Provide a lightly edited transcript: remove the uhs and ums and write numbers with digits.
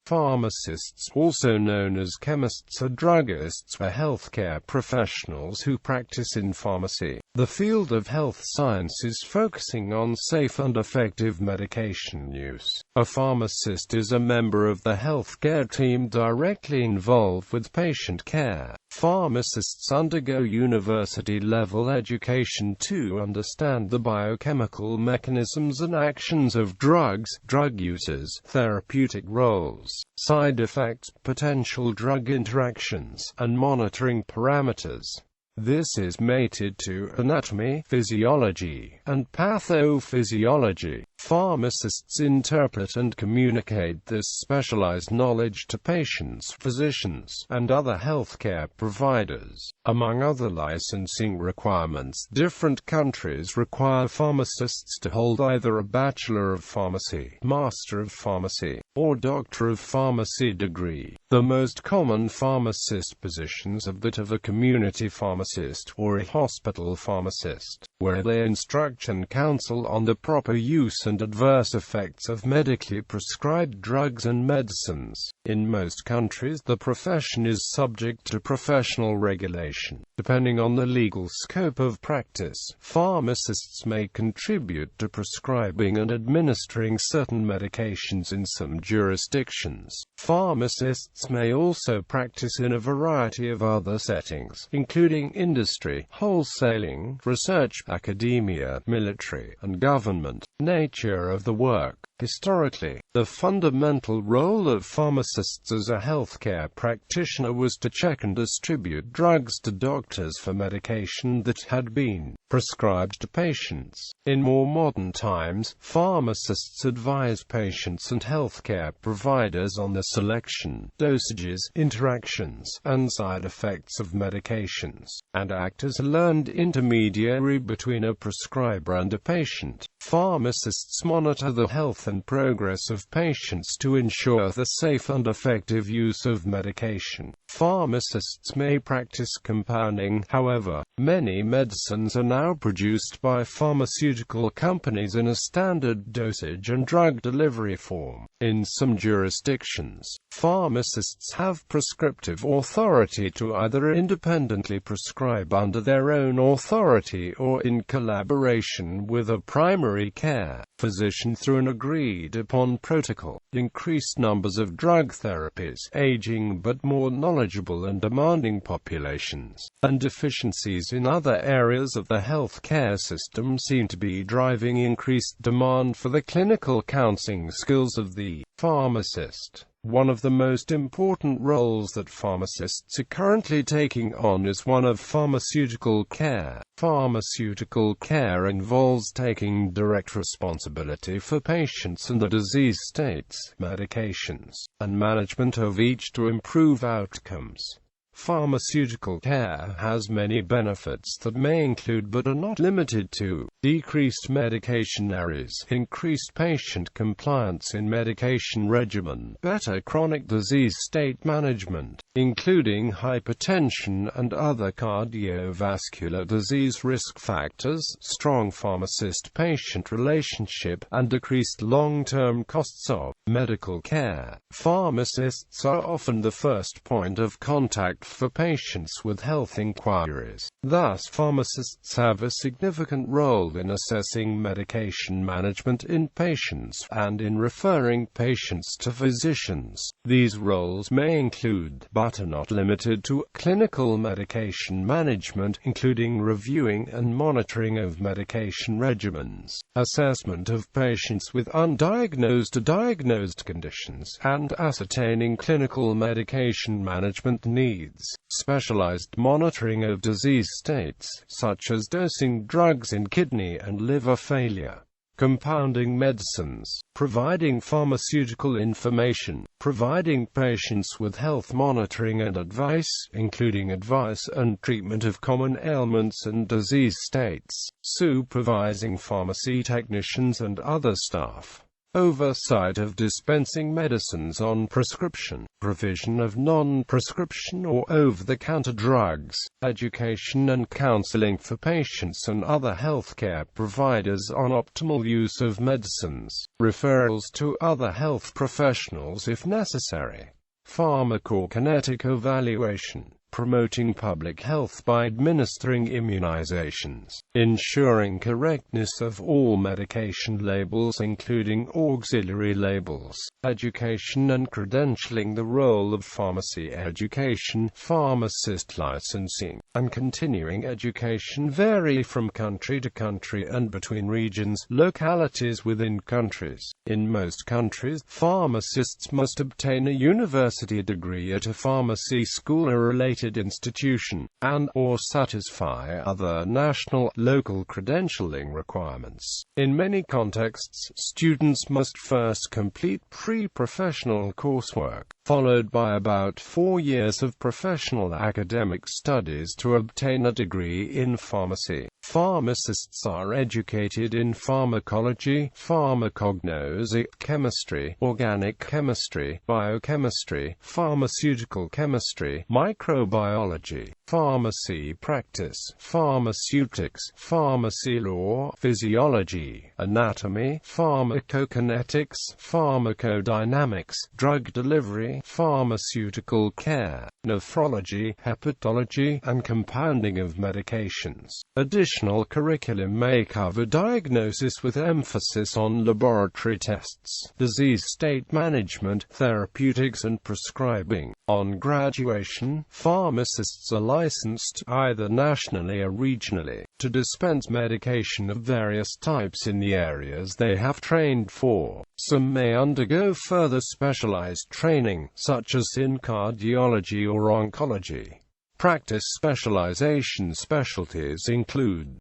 Pharmacists, also known as chemists, or druggists, are healthcare professionals who practice in pharmacy, the field of health sciences focusing on safe and effective medication use. A pharmacist is a member of the healthcare team directly involved with patient care. Pharmacists undergo university-level education to understand the biochemical mechanisms and actions of drugs, drug uses, therapeutic roles, side effects, potential drug interactions, and monitoring parameters. This is mated to anatomy, physiology, and pathophysiology. Pharmacists interpret and communicate this specialized knowledge to patients, physicians, and other healthcare providers. Among other licensing requirements, different countries require pharmacists to hold either a Bachelor of Pharmacy, Master of Pharmacy, or Doctor of Pharmacy degree. The most common pharmacist positions are that of a community pharmacist or a hospital pharmacist, where they instruct and counsel on the proper use and adverse effects of medically prescribed drugs and medicines. In most countries, the profession is subject to professional regulation. Depending on the legal scope of practice, pharmacists may contribute to prescribing and administering certain medications in some jurisdictions. Pharmacists may also practice in a variety of other settings, including industry, wholesaling, research, academia, military, and government. Nature of the work. Historically, the fundamental role of pharmacists as a healthcare practitioner was to check and distribute drugs to doctors for medication that had been prescribed to patients. In more modern times, pharmacists advise patients and healthcare providers on the selection, dosages, interactions, and side effects of medications, and act as a learned intermediary between a prescriber and a patient. Pharmacists monitor the health and progress of patients to ensure the safe and effective use of medication. Pharmacists may practice compounding. However, many medicines are now produced by pharmaceutical companies in a standard dosage and drug delivery form. In some jurisdictions, pharmacists have prescriptive authority to either independently prescribe under their own authority or in collaboration with a primary care physician through an agreed-upon protocol. Increased numbers of drug therapies, aging but more knowledgeable and demanding populations, and deficiencies in other areas of the healthcare system seem to be driving increased demand for the clinical counseling skills of the pharmacist. One of the most important roles that pharmacists are currently taking on is one of pharmaceutical care. Pharmaceutical care involves taking direct responsibility for patients and the disease states, medications, and management of each to improve outcomes. Pharmaceutical care has many benefits that may include but are not limited to decreased medication errors, increased patient compliance in medication regimen, better chronic disease state management, including hypertension and other cardiovascular disease risk factors, strong pharmacist-patient relationship, and decreased long-term costs of medical care. Pharmacists are often the first point of contact for patients with health inquiries. Thus, pharmacists have a significant role in assessing medication management in patients, and in referring patients to physicians. These roles may include, but are not limited to, clinical medication management, including reviewing and monitoring of medication regimens, assessment of patients with undiagnosed to diagnosed conditions, and ascertaining clinical medication management needs. Specialized monitoring of disease states, such as dosing drugs in kidney and liver failure. Compounding medicines, providing pharmaceutical information, providing patients with health monitoring and advice, including advice and treatment of common ailments and disease states, supervising pharmacy technicians and other staff. oversight of dispensing medicines on prescription, provision of non-prescription or over-the-counter drugs, education and counseling for patients and other healthcare providers on optimal use of medicines, referrals to other health professionals if necessary, pharmacokinetic evaluation, promoting public health by administering immunizations, ensuring correctness of all medication labels including auxiliary labels, education and credentialing. The role of pharmacy education, pharmacist licensing, and continuing education vary from country to country and between regions, localities within countries. In most countries, pharmacists must obtain a university degree at a pharmacy school or related institution, and/or satisfy other national, local credentialing requirements. In many contexts, students must first complete pre-professional coursework, followed by about 4 years of professional academic studies to obtain a degree in pharmacy. Pharmacists are educated in pharmacology, pharmacognostic chemistry, organic chemistry, biochemistry, pharmaceutical chemistry, microbiology, pharmacy practice, pharmaceutics, pharmacy law, physiology, anatomy, pharmacokinetics, pharmacodynamics, drug delivery, pharmaceutical care, nephrology, hepatology, and compounding of medications. Additional curriculum may cover diagnosis with emphasis on laboratory tests, disease state management, therapeutics and prescribing. On graduation, pharmacists are licensed, either nationally or regionally, to dispense medication of various types in the areas they have trained for. Some may undergo further specialized training, such as in cardiology or oncology. Practice specialization specialties include